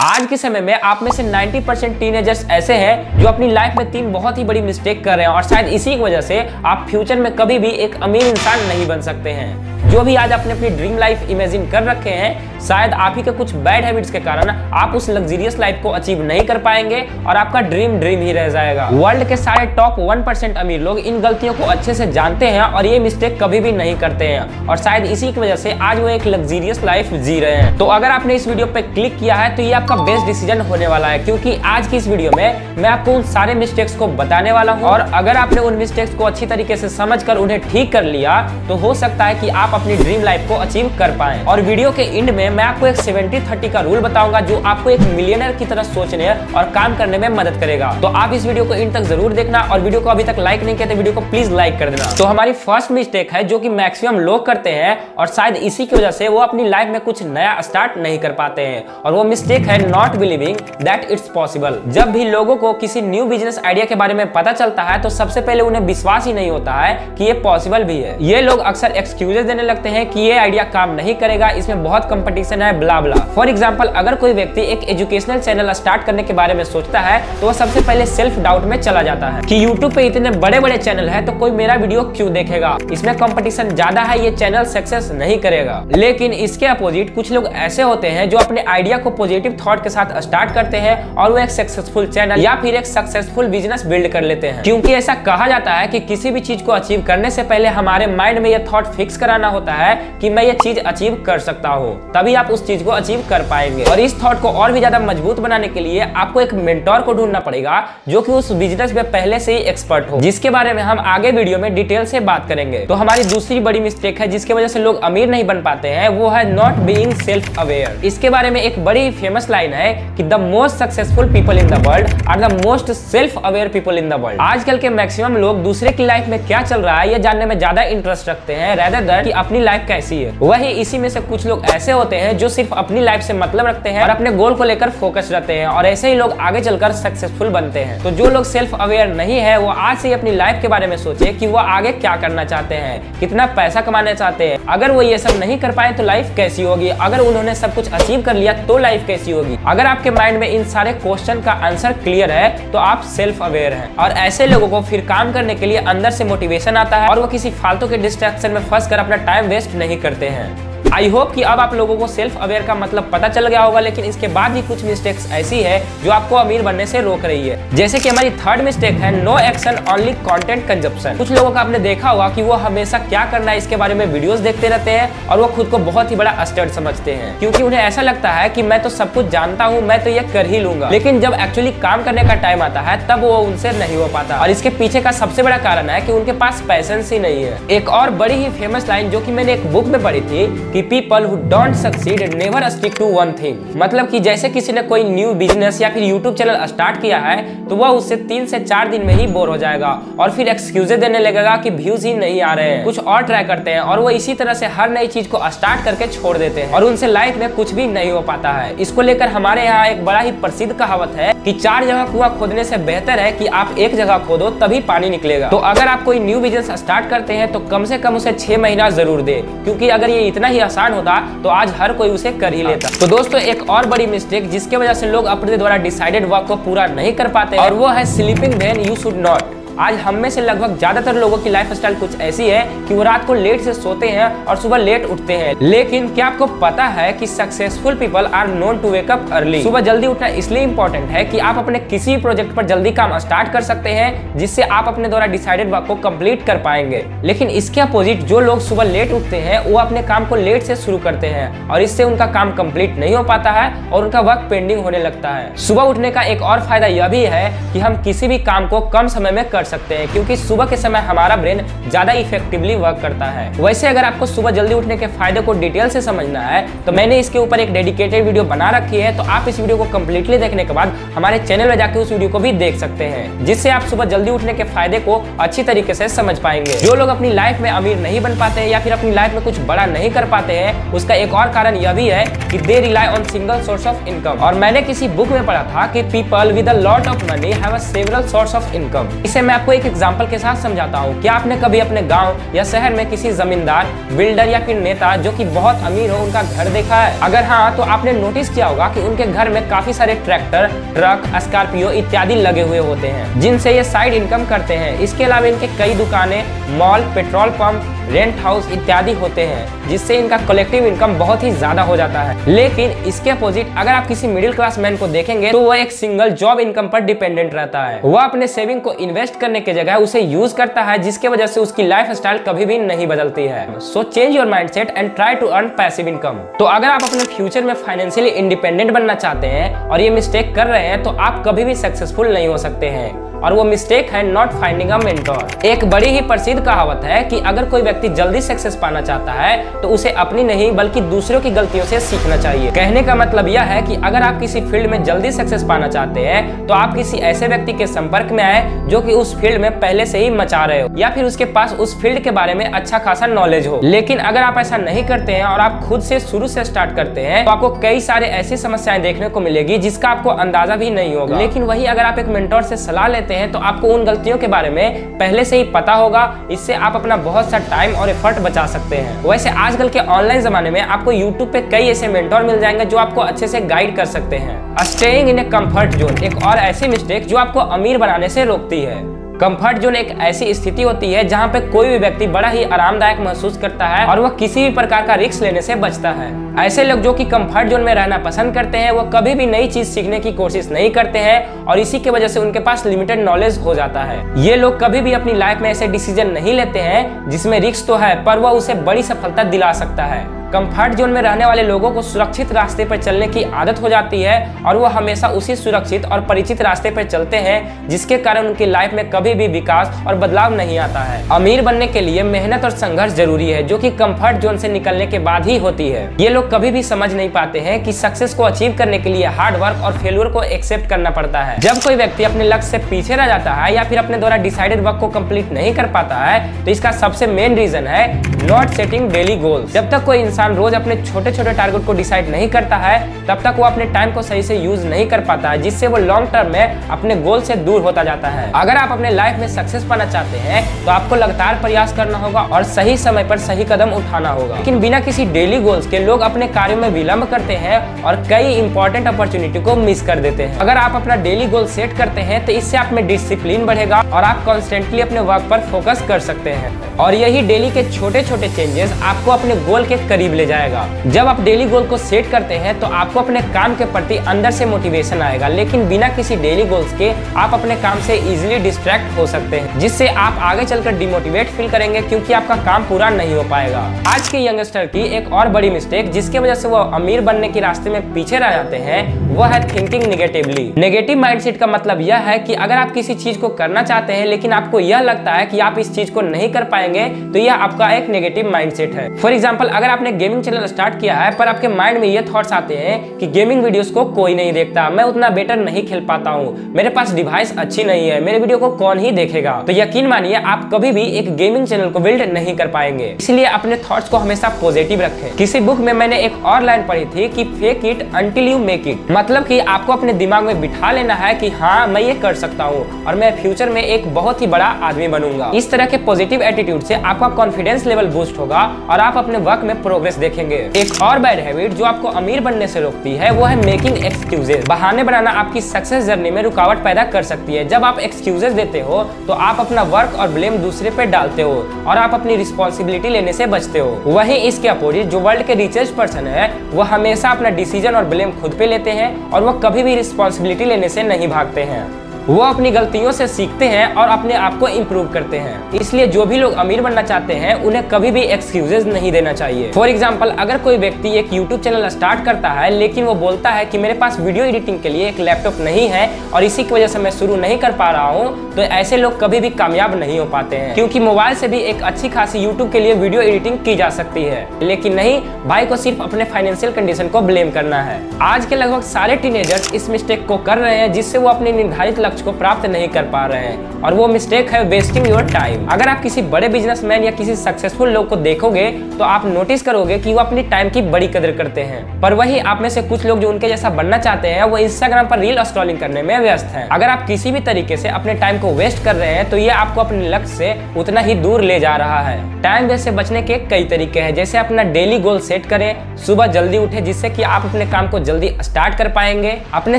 आज के समय में आप में से 90% टीनेजर्स ऐसे हैं जो अपनी लाइफ में 3 बहुत ही बड़ी मिस्टेक कर रहे हैं और शायद इसी की वजह से आप फ्यूचर में कभी भी एक अमीर इंसान नहीं बन सकते हैं। जो भी आज आपने अपनी ड्रीम लाइफ इमेजिन कर रखे हैं, शायद आप ही के कुछ बैड हैबिट्स के कारण आप उस लग्जरियस लाइफ को अचीव नहीं कर पाएंगे और आपका ड्रीम ही रह जाएगा। वर्ल्ड के सारे टॉप 1% अमीर लोग इन गलतियों को अच्छे से जानते हैं और ये मिस्टेक कभी भी नहीं करते हैं और शायद इसी की वजह से आज वो एक लग्जरियस लाइफ जी रहे हैं। तो अगर आपने इस वीडियो पे क्लिक किया है तो ये आपका बेस्ट डिसीजन होने वाला है, क्योंकि आज की इस वीडियो में मैं आपको उन सारे मिस्टेक्स को बताने वाला हूँ और अगर आपने उन मिस्टेक्स को अच्छी तरीके से समझकर उन्हें ठीक कर लिया तो हो सकता है कि आप अपनी ड्रीम लाइफ को अचीव कर पाएं। और वीडियो के एंड में मैं आपको एक 70-30 का रूल बताऊंगा जो आपको एक मिलियनर की तरह सोचने और काम करने में मदद करेगा। तो आप इस वीडियो को एंड तक जरूर देखना और वीडियो को अभी तक लाइक नहीं किया तो वीडियो को प्लीज लाइक कर देना। तो हमारी फर्स्ट मिस्टेक है जो कि मैक्सिमम लोग करते हैं और शायद इसी की वजह से वो अपनी लाइफ में कुछ नया स्टार्ट नहीं कर पाते हैं, और वो मिस्टेक है not believing that it's possible. जब भी लोगों को किसी न्यू बिजनेस आइडिया के बारे में पता चलता है तो सबसे पहले उन्हें विश्वास ही नहीं होता है कि ये पॉसिबल भी है। ये लोग अक्सर एक्सक्यूजेस देने लगते हैं कि ये आइडिया काम नहीं करेगा, इसमें बहुत कंपटीशन है, ब्ला ब्ला। फॉर एग्जांपल, अगर कोई व्यक्ति एक एजुकेशनल चैनल स्टार्ट करने के बारे में सोचता है तो वह सबसे पहले सेल्फ डाउट में चला जाता है कि यूट्यूब पे इतने बड़े बड़े चैनल है तो कोई मेरा वीडियो क्यों देखेगा, इसमें कंपटीशन ज्यादा है, ये चैनल सक्सेस नहीं करेगा। लेकिन इसके अपोजिट कुछ लोग ऐसे होते हैं जो अपने आइडिया को पॉजिटिव थॉट के साथ स्टार्ट करते हैं और वो एक सक्सेसफुल चैनल या फिर एक सक्सेसफुल बिजनेस बिल्ड कर लेते हैं। क्योंकि ऐसा कहा जाता है कि किसी भी चीज को अचीव करने से पहले हमारे माइंड में यह थॉट फिक्स कराना होता है कि मैं ये चीज अचीव कर सकता हूँ, तभी आप उस चीज को अचीव कर पाएंगे। और इस थॉट को और भी ज्यादा मजबूत बनाने के लिए आपको एक मेंटोर को ढूंढना पड़ेगा जो कि उस बिजनेस में पहले से ही एक्सपर्ट हो, जिसके बारे में हम आगे वीडियो में डिटेल से बात करेंगे। तो हमारी दूसरी बड़ी मिस्टेक है जिसकी वजह से लोग अमीर नहीं बन पाते हैं, वो है नॉट बीइंग सेल्फ अवेयर। इसके बारे में एक बड़ी फेमस लाइन है कि the most successful people in the world are the most self aware people in the world. आजकल के मैक्सिमम लोग दूसरे की लाइफ में क्या चल रहा है ये जानने में ज्यादा इंटरेस्ट रखते हैं रेदर देन कि अपनी लाइफ कैसी है। वही इसी में से कुछ लोग ऐसे होते हैं जो सिर्फ अपनी लाइफ से मतलब रखते हैं और अपने गोल को लेकर फोकस रहते हैं, और ऐसे ही लोग आगे चलकर सक्सेसफुल बनते हैं। तो जो लोग सेल्फ अवेयर नहीं है वो आज से ही अपनी लाइफ के बारे में सोचे कि वो आगे क्या करना चाहते हैं, कितना पैसा कमाना चाहते हैं। अगर वो ये सब नहीं कर पाए तो लाइफ कैसी होगी, अगर उन्होंने सब कुछ अचीव कर लिया तो लाइफ कैसी होगी। अगर आपके माइंड में इन सारे क्वेश्चन का आंसर क्लियर है तो आप सेल्फ अवेयर हैं, और ऐसे लोगों को फिर काम करने के लिए अंदर से मोटिवेशन आता है और वो किसी फालतू के डिस्ट्रैक्शन में फंस कर अपना टाइम वेस्ट नहीं करते हैं। आई होप कि अब आप लोगों को सेल्फ अवेयर का मतलब पता चल गया होगा, लेकिन इसके बाद भी कुछ मिस्टेक्स ऐसी है जो आपको अमीर बनने से रोक रही है। जैसे कि हमारी थर्ड मिस्टेक है no action only content consumption. कुछ लोगों का आपने देखा होगा कि वो हमेशा क्या करना है इसके बारे में वीडियोस देखते रहते हैं और वो खुद को बहुत ही बड़ा स्टड समझते हैं, क्योंकि उन्हें ऐसा लगता है कि मैं तो सब कुछ जानता हूँ, मैं तो ये कर ही लूंगा। लेकिन जब एक्चुअली काम करने का टाइम आता है तब वो उनसे नहीं हो पाता, और इसके पीछे का सबसे बड़ा कारण है कि उनके पास पैशंस ही नहीं है। एक और बड़ी ही फेमस लाइन जो कि मैंने एक बुक में पढ़ी थी कि people who don't succeed never stick to one thing. मतलब कि जैसे किसी ने कोई न्यू बिजनेस या फिर यूट्यूब चैनल स्टार्ट किया है तो वह उससे 3 से 4 दिन में ही बोर हो जाएगा और फिर एक्सक्यूजेस देने लगेगा कि व्यूज ही नहीं आ रहे हैं, कुछ और ट्राई करते हैं, और वो इसी तरह से हर नई चीज को स्टार्ट करके छोड़ देते हैं और उनसे लाइफ में कुछ भी नहीं हो पाता है। इसको लेकर हमारे यहाँ एक बड़ा ही प्रसिद्ध कहावत है कि 4 जगह कुआं खोदने से बेहतर है कि आप एक जगह खोदो तभी पानी निकलेगा। तो अगर आप कोई न्यू बिजनेस स्टार्ट करते हैं तो कम से कम उसे 6 महीना जरूर दे, क्योंकि अगर ये इतना ही आसान होता तो आज हर कोई उसे कर ही लेता। तो दोस्तों, एक और बड़ी मिस्टेक जिसके वजह से लोग अपने द्वारा डिसाइडेड वर्क को पूरा नहीं कर पाते और वो है sleeping when you should not. आज हम में से लगभग ज्यादातर लोगों की लाइफस्टाइल कुछ ऐसी है कि वो रात को लेट से सोते हैं और सुबह लेट उठते हैं। लेकिन क्या आपको पता है कि successful people are known to wake up early. सुबह जल्दी उठना इसलिए इंपॉर्टेंट है कि आप अपने किसी भी प्रोजेक्ट पर जल्दी काम स्टार्ट कर सकते हैं, जिससे आप अपने द्वारा डिसाइडेड वर्क को कंप्लीट कर पाएंगे। लेकिन इसके अपोजिट जो लोग सुबह लेट उठते हैं वो अपने काम को लेट से शुरू करते हैं और इससे उनका काम कंप्लीट नहीं हो पाता है और उनका वर्क पेंडिंग होने लगता है। सुबह उठने का एक और फायदा यह भी है कि हम किसी भी काम को कम समय में कर सकते हैं, क्योंकि सुबह के समय हमारा ब्रेन ज्यादा इफेक्टिवली वर्क करता है। वैसे अगर आपको सुबह जल्दी उठने के फायदे को डिटेल से समझना है तो मैंने इसके ऊपर एक डेडिकेटेड वीडियो बना रखी है, तो आप इस वीडियो को कंप्लीटली देखने के बाद हमारे चैनल में जाकर उस वीडियो को भी देख सकते हैं, जिससे आप सुबह जल्दी उठने के फायदे को अच्छी तरीके से समझ पाएंगे। जो लोग अपनी लाइफ में अमीर नहीं बन पाते हैं या फिर अपनी लाइफ में कुछ बड़ा नहीं कर पाते हैं, उसका एक और कारण यह भी है कि they rely on single source of income. और मैंने किसी बुक में पढ़ा था कि people with a lot of money have a several source of income. इसे मैं आपको एक एग्जांपल के साथ समझाता हूँ। क्या आपने कभी अपने गांव या शहर में किसी जमींदार, बिल्डर या फिर नेता जो कि बहुत अमीर हो उनका घर देखा है? अगर हाँ, तो आपने नोटिस किया होगा कि उनके घर में काफी सारे ट्रैक्टर, ट्रक, स्कॉर्पियो इत्यादि लगे हुए होते हैं, जिनसे ये साइड इनकम करते हैं। इसके अलावा इनके कई दुकानें, mall, petrol pump, rent house इत्यादि होते हैं, जिससे इनका कलेक्टिव इनकम बहुत ही ज्यादा हो जाता है। लेकिन इसके अपोजिट अगर आप किसी मिडिल क्लास मैन को देखेंगे तो वह एक सिंगल जॉब इनकम पर डिपेंडेंट रहता है। वह अपने सेविंग को इन्वेस्ट करने के जगह उसे यूज करता है, जिसके वजह से उसकी लाइफ स्टाइल कभी भी नहीं बदलती है। So change your mindset and try to earn passive income. तो अगर आप अपने फ्यूचर में फाइनेंशियली इंडिपेंडेंट बनना चाहते हैं और ये मिस्टेक कर रहे हैं, तो आप कभी भी सक्सेसफुल नहीं हो सकते हैं। और वो मिस्टेक है नॉट फाइंडिंग अ मेंटोर। एक बड़ी ही प्रसिद्ध कहावत है कि अगर कोई व्यक्ति जल्दी सक्सेस पाना चाहता है तो उसे अपनी नहीं बल्कि दूसरों की गलतियों से सीखना चाहिए। कहने का मतलब यह है कि अगर आप किसी फील्ड में जल्दी सक्सेस पाना चाहते हैं तो आप किसी ऐसे व्यक्ति के संपर्क में आए जो कि उस फील्ड में पहले से ही मचा रहे हो या फिर उसके पास उस फील्ड के बारे में अच्छा खासा नॉलेज हो। लेकिन अगर आप ऐसा नहीं करते हैं और आप खुद से शुरू से स्टार्ट करते हैं तो आपको कई सारे ऐसी समस्याएं देखने को मिलेगी जिसका आपको अंदाजा भी नहीं होगा। लेकिन वही अगर आप एक मेंटोर से सलाह लेते हैं तो आपको उन गलतियों के बारे में पहले से ही पता होगा। इससे आप अपना बहुत सा टाइम और एफर्ट बचा सकते हैं। वैसे आजकल के ऑनलाइन जमाने में आपको यूट्यूब पे कई ऐसे मेंटोर मिल जाएंगे जो आपको अच्छे से गाइड कर सकते हैं। Staying in a comfort zone एक और ऐसी मिस्टेक जो आपको अमीर बनाने से रोकती है। कंफर्ट जोन एक ऐसी स्थिति होती है जहां पे कोई भी व्यक्ति बड़ा ही आरामदायक महसूस करता है और वह किसी भी प्रकार का रिस्क लेने से बचता है। ऐसे लोग जो कि कंफर्ट जोन में रहना पसंद करते हैं वो कभी भी नई चीज सीखने की कोशिश नहीं करते हैं और इसी की वजह से उनके पास लिमिटेड नॉलेज हो जाता है। ये लोग कभी भी अपनी लाइफ में ऐसे डिसीजन नहीं लेते हैं जिसमें रिस्क तो है पर वह उसे बड़ी सफलता दिला सकता है। कंफर्ट जोन में रहने वाले लोगों को सुरक्षित रास्ते पर चलने की आदत हो जाती है और वो हमेशा उसी सुरक्षित और परिचित रास्ते पर चलते हैं, जिसके कारण उनकी लाइफ में कभी भी विकास और बदलाव नहीं आता है। अमीर बनने के लिए मेहनत और संघर्ष जरूरी है, जो कि कंफर्ट जोन से निकलने के बाद ही होती है। ये लोग कभी भी समझ नहीं पाते हैं कि सक्सेस को अचीव करने के लिए हार्ड वर्क और फेल्यूर को एक्सेप्ट करना पड़ता है। जब कोई व्यक्ति अपने लक्ष्य से पीछे रह जाता है या फिर अपने द्वारा डिसाइडेड वर्क को कंप्लीट नहीं कर पाता है तो इसका सबसे मेन रीजन है नॉट सेटिंग डेली गोल्स। जब तक कोई इंसान रोज अपने छोटे छोटे टारगेट को डिसाइड नहीं करता है तब तक वो अपने टाइम को सही से यूज नहीं कर पाता है, जिससे वो लॉन्ग टर्म में अपने गोल से दूर होता जाता है। अगर आप अपने लाइफ में सक्सेस पाना चाहते हैं तो आपको लगातार प्रयास करना होगा और सही समय पर सही कदम उठाना होगा। लेकिन बिना किसी डेली गोल्स के लोग अपने कार्यों में विलंब करते हैं और कई इंपॉर्टेंट अपॉर्चुनिटी को मिस कर देते हैं। अगर आप अपना डेली गोल सेट करते हैं तो इससे आप में डिसिप्लिन बढ़ेगा और आप कॉन्स्टेंटली अपने वर्क पर फोकस कर सकते हैं और यही डेली के छोटे छोटे चेंजेस आपको अपने गोल के करीब ले जाएगा। जब आप डेली गोल को सेट करते हैं तो आपको अपने काम के प्रति अंदर से मोटिवेशन आएगा, लेकिन बिना किसी डेली गोल्स के आप अपने काम से इजीली डिस्ट्रैक्ट हो सकते हैं, जिससे आप आगे चलकर डिमोटिवेट फील करेंगे क्योंकि आपका काम पूरा नहीं हो पाएगा। आज के यंगस्टर की एक और बड़ी मिस्टेक जिसकी वजह से वो अमीर बनने के रास्ते में पीछे रह जाते हैं वो है थिंकिंग नेगेटिवली। नेगेटिव माइंडसेट का मतलब यह है कि अगर आप किसी चीज को करना चाहते हैं लेकिन आपको यह लगता है कि आप इस चीज को नहीं कर पाएंगे तो यह आपका एक नेगेटिव माइंडसेट है। फॉर एग्जांपल, अगर आपने गेमिंग चैनल स्टार्ट किया है पर आपके माइंड में ये थॉट्स आते हैं कि गेमिंग वीडियोस को कोई नहीं देखता, मैं उतना बेटर नहीं खेल पाता हूँ, मेरे पास डिवाइस अच्छी नहीं है, मेरे वीडियो को कौन ही देखेगा, तो यकीन मानिए आप कभी भी एक गेमिंग चैनल को बिल्ड नहीं कर पाएंगे। इसलिए अपने थॉट्स को हमेशा पॉजिटिव रखें। किसी बुक में मैंने एक और लाइन पढ़ी थी कि fake it until you make it, मतलब कि आपको अपने दिमाग में बिठा लेना है कि हाँ मैं ये कर सकता हूँ और मैं फ्यूचर में एक बहुत ही बड़ा आदमी बनूंगा। इस तरह के पॉजिटिव एटीट्यूड से आपका कॉन्फिडेंस लेवल बूस्ट होगा और आप अपने वर्क में प्रोग्रेस देखेंगे। एक और बैड हैबिट जो आपको अमीर बनने से रोकती है वो है मेकिंग एक्सक्यूजेस। बहाने बनाना आपकी सक्सेस जर्नी में रुकावट पैदा कर सकती है। जब आप एक्सक्यूजेस देते हो तो आप अपना वर्क और ब्लेम दूसरे पे डालते हो और आप अपनी रिस्पॉन्सिबिलिटी लेने से बचते हो। वहीं इसके अपोजिट जो वर्ल्ड के रिचेस्ट पर्सन है वो हमेशा अपना डिसीजन और ब्लेम खुद पे लेते हैं और वो कभी भी रिस्पॉन्सिबिलिटी लेने से नहीं भागते हैं। वो अपनी गलतियों से सीखते हैं और अपने आप को इम्प्रूव करते हैं। इसलिए जो भी लोग अमीर बनना चाहते हैं उन्हें कभी भी एक्सक्यूजेस नहीं देना चाहिए। फॉर एग्जांपल, अगर कोई व्यक्ति एक यूट्यूब चैनल स्टार्ट करता है लेकिन वो बोलता है कि मेरे पास वीडियो एडिटिंग के लिए एक लैपटॉप नहीं है और इसी की वजह से मैं शुरू नहीं कर पा रहा हूँ, तो ऐसे लोग कभी भी कामयाब नहीं हो पाते हैं, क्योंकि मोबाइल से भी एक अच्छी खासी यूट्यूब के लिए वीडियो एडिटिंग की जा सकती है। लेकिन नहीं, भाई को सिर्फ अपने फाइनेंशियल कंडीशन को ब्लेम करना है। आज के लगभग सारे टीनेजर्स इस मिस्टेक को कर रहे हैं जिससे वो अपने निर्धारित लक्ष्य लक्ष्य को प्राप्त नहीं कर पा रहे हैं, और वो मिस्टेक है वेस्टिंग योर टाइम। अगर आप किसी बड़े बिजनेसमैन या किसी सक्सेसफुल लोग को देखोगे तो आप नोटिस करोगे कि वो अपनी टाइम की बड़ी कदर करते हैं, पर वही आप में से कुछ लोग जो उनके जैसा बनना चाहते हैं वो इंस्टाग्राम पर रील स्क्रॉलिंग करने में व्यस्त हैं। अगर आप किसी भी तरीके से अपने टाइम को वेस्ट कर रहे हैं तो ये आपको अपने लक्ष्य से उतना ही दूर ले जा रहा है। टाइम वेस्ट से बचने के कई तरीके हैं, जैसे अपना डेली गोल सेट करें, सुबह जल्दी उठे जिससे कि आप अपने काम को जल्दी स्टार्ट कर पाएंगे, अपने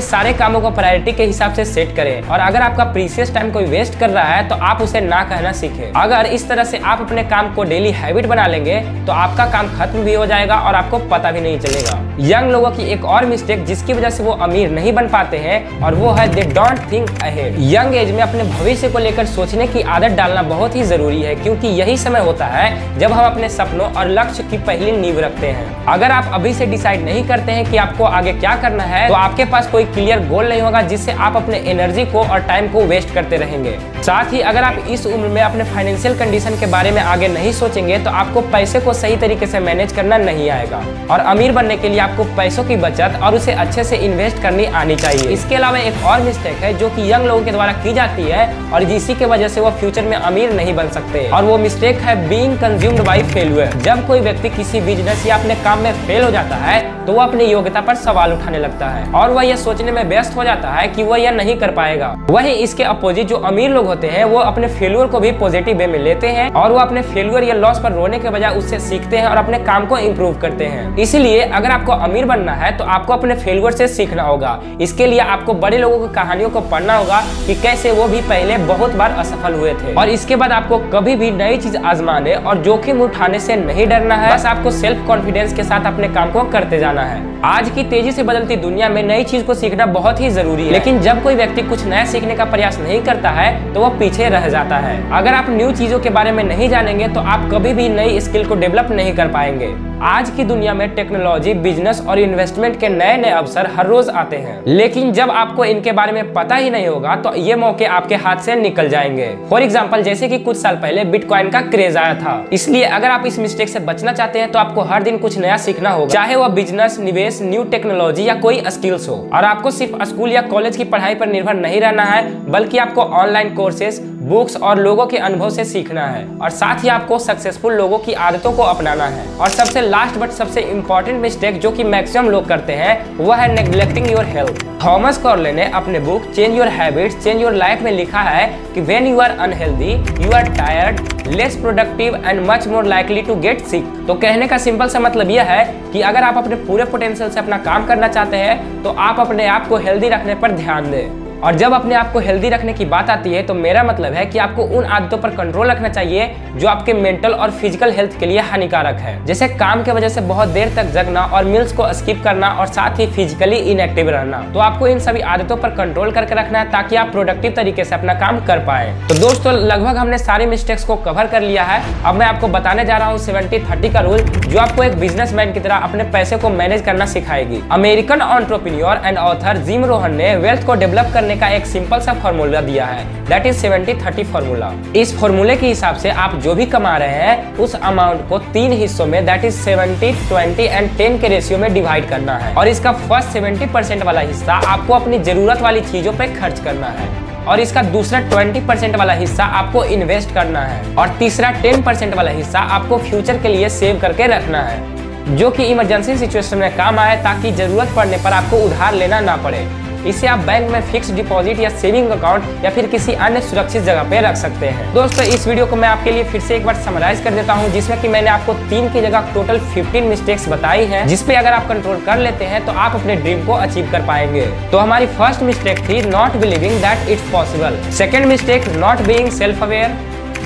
सारे कामों को प्रायोरिटी के हिसाब से सेट करें, और अगर आपका प्रीशियस टाइम कोई वेस्ट कर रहा है तो आप उसे ना कहना सीखें। अगर इस तरह से आप अपने काम को डेली हैबिट बना लेंगे तो आपका काम खत्म भी हो जाएगा और आपको पता भी नहीं चलेगा। यंग लोगों की एक और मिस्टेक जिसकी वजह से वो अमीर नहीं बन पाते हैं और वो है they don't think ahead. Young age में अपने भविष्य को लेकर सोचने की आदत डालना बहुत ही जरूरी है, क्योंकि यही समय होता है जब हम अपने सपनों और लक्ष्य की पहली नींव रखते हैं। अगर आप अभी से डिसाइड नहीं करते हैं कि आपको आगे क्या करना है तो आपके पास कोई क्लियर गोल नहीं होगा जिससे आप अपने एनर्जी को और टाइम को वेस्ट करते रहेंगे। साथ ही अगर आप इस उम्र में अपने फाइनेंशियल कंडीशन के बारे में आगे नहीं सोचेंगे तो आपको पैसे को सही तरीके से मैनेज करना नहीं आएगा, और अमीर बनने के लिए आपको पैसों की बचत और उसे अच्छे से इन्वेस्ट करनी आनी चाहिए। इसके अलावा एक और मिस्टेक है जो कि यंग लोगों के द्वारा की जाती है और जिसी के वजह से वो फ्यूचर में अमीर नहीं बन सकते, और वो मिस्टेक है बीइंग कंज्यूम्ड बाय फेल्यूर। जब कोई व्यक्ति किसी बिजनेस या अपने काम में फेल हो जाता है तो वो अपनी योग्यता पर सवाल उठाने लगता है और वह यह सोचने में व्यस्त हो जाता है कि वह यह नहीं कर पाएगा। वहीं इसके अपोजिट जो अमीर लोग होते हैं वो अपने फेल्यूर को भी पॉजिटिव वे में लेते हैं और वो अपने फेल्यूर या लॉस पर रोने के बजाय उससे सीखते हैं और अपने काम को इम्प्रूव करते हैं। इसलिए अगर आपको अमीर बनना है तो आपको अपने फेल्यूर से सीखना होगा। इसके लिए आपको बड़े लोगों की कहानियों को पढ़ना होगा कि कैसे वो भी पहले बहुत बार असफल हुए थे, और इसके बाद आपको कभी भी नई चीज आजमाने और जोखिम उठाने से नहीं डरना है। बस आपको सेल्फ कॉन्फिडेंस के साथ अपने काम को करते जाना है। आज की तेजी से बदलती दुनिया में नई चीज को सीखना बहुत ही जरूरी है, लेकिन जब कोई व्यक्ति कुछ नया सीखने का प्रयास नहीं करता है तो वो पीछे रह जाता है। अगर आप न्यू चीजों के बारे में नहीं जानेंगे तो आप कभी भी नई स्किल को डेवलप नहीं कर पाएंगे। आज की दुनिया में टेक्नोलॉजी, बिजनेस और इन्वेस्टमेंट के नए नए अवसर हर रोज आते हैं, लेकिन जब आपको इनके बारे में पता ही नहीं होगा तो ये मौके आपके हाथ से निकल जाएंगे। फॉर एग्जांपल, जैसे कि कुछ साल पहले बिटकॉइन का क्रेज आया था। इसलिए अगर आप इस मिस्टेक से बचना चाहते हैं तो आपको हर दिन कुछ नया सीखना होगा, चाहे वह बिजनेस, निवेश, न्यू टेक्नोलॉजी या कोई स्किल्स हो। और आपको सिर्फ स्कूल या कॉलेज की पढ़ाई पर निर्भर नहीं रहना है, बल्कि आपको ऑनलाइन कोर्सेज, बुक्स और लोगों के अनुभव से सीखना है, और साथ ही आपको सक्सेसफुल लोगों की आदतों को अपनाना है। और सबसे लास्ट बट सबसे इंपॉर्टेंट मिस्टेक जो कि मैक्सिमम लोग करते हैं वह है neglecting your health. Thomas Corley ने अपने book change your habits change your life में लिखा है कि when you are unhealthy you are tired, less productive and much more likely to get sick. तो कहने का सिंपल सा मतलब यह है कि अगर आप अपने पूरे पोटेंशियल से अपना काम करना चाहते हैं तो आप अपने आप को हेल्दी रखने पर ध्यान दें। और जब अपने आप को हेल्दी रखने की बात आती है तो मेरा मतलब है कि आपको उन आदतों पर कंट्रोल रखना चाहिए जो आपके मेंटल और फिजिकल हेल्थ के लिए हानिकारक है, जैसे काम के वजह से बहुत देर तक जगना और मील्स को स्किप करना और साथ ही फिजिकली इनएक्टिव रहना। तो आपको इन सभी आदतों पर कंट्रोल करके रखना है ताकि आप प्रोडक्टिव तरीके से अपना काम कर पाए। तो दोस्तों, लगभग हमने सारी मिस्टेक्स को कवर कर लिया है। अब मैं आपको बताने जा रहा हूँ 70-30 का रूल, जो आपको एक बिजनेसमैन की तरह अपने पैसे को मैनेज करना सिखाएगी। American entrepreneur and author Jim Rohn ने वेल्थ को डेवलप करने का एक सिंपल सा फॉर्मूला दिया है, दैट इज 70-30 फॉर्मूला। इस फॉर्मूले के हिसाब से आप जो भी कमा रहे हैं उस अमाउंट को 3 हिस्सों में, दैट इज 70, 20 एंड 10 के रेशियो में डिवाइड करना है, और इसका फर्स्ट 70% वाला हिस्सा आपको अपनी जरूरत वाली चीजों पे खर्च करना है, और इसका दूसरा 20% वाला हिस्सा आपको इन्वेस्ट करना है, और तीसरा 10% वाला हिस्सा आपको फ्यूचर के लिए सेव करके रखना है, जो कि इमरजेंसी सिचुएशन में काम आए ताकि जरूरत पड़ने पर आपको उधार लेना ना पड़े। इसे आप बैंक में फिक्स डिपॉजिट या सेविंग अकाउंट या फिर किसी अन्य सुरक्षित जगह पे रख सकते हैं। दोस्तों, इस वीडियो को मैं आपके लिए फिर से एक बार समराइज कर देता हूं, जिसमें कि मैंने आपको 3 की जगह टोटल 15 मिस्टेक्स बताई हैं, जिसपे अगर आप कंट्रोल कर लेते हैं तो आप अपने ड्रीम को अचीव कर पाएंगे। तो हमारी फर्स्ट मिस्टेक थी not believing that it's possible. Second mistake, not being self aware.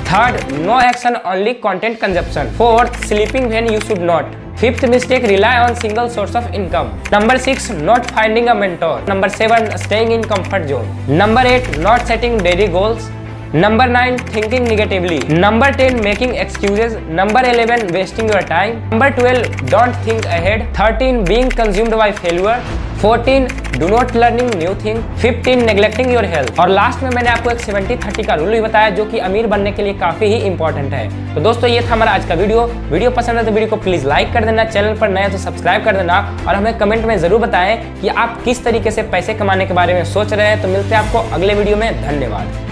Third, no action only content consumption. Fourth, sleeping when you should not. Fifth mistake, rely on single source of income. Number 6, not finding a mentor. Number 7, staying in comfort zone. Number 8, not setting daily goals. Number 9, thinking negatively. Number 10, making excuses. Number 11, wasting your time. Number 12, don't think ahead. 13, being consumed by failure. 14 do not learning new thing, 15 neglecting your health, और last में मैंने आपको एक 70-30 का rule भी बताया जो कि अमीर बनने के लिए काफी ही इंपॉर्टेंट है। तो दोस्तों ये था हमारा आज का वीडियो पसंद है तो वीडियो को प्लीज लाइक कर देना, चैनल पर नया तो सब्सक्राइब कर देना, और हमें कमेंट में जरूर बताएं कि आप किस तरीके से पैसे कमाने के बारे में सोच रहे हैं। तो मिलते हैं आपको अगले वीडियो में, धन्यवाद।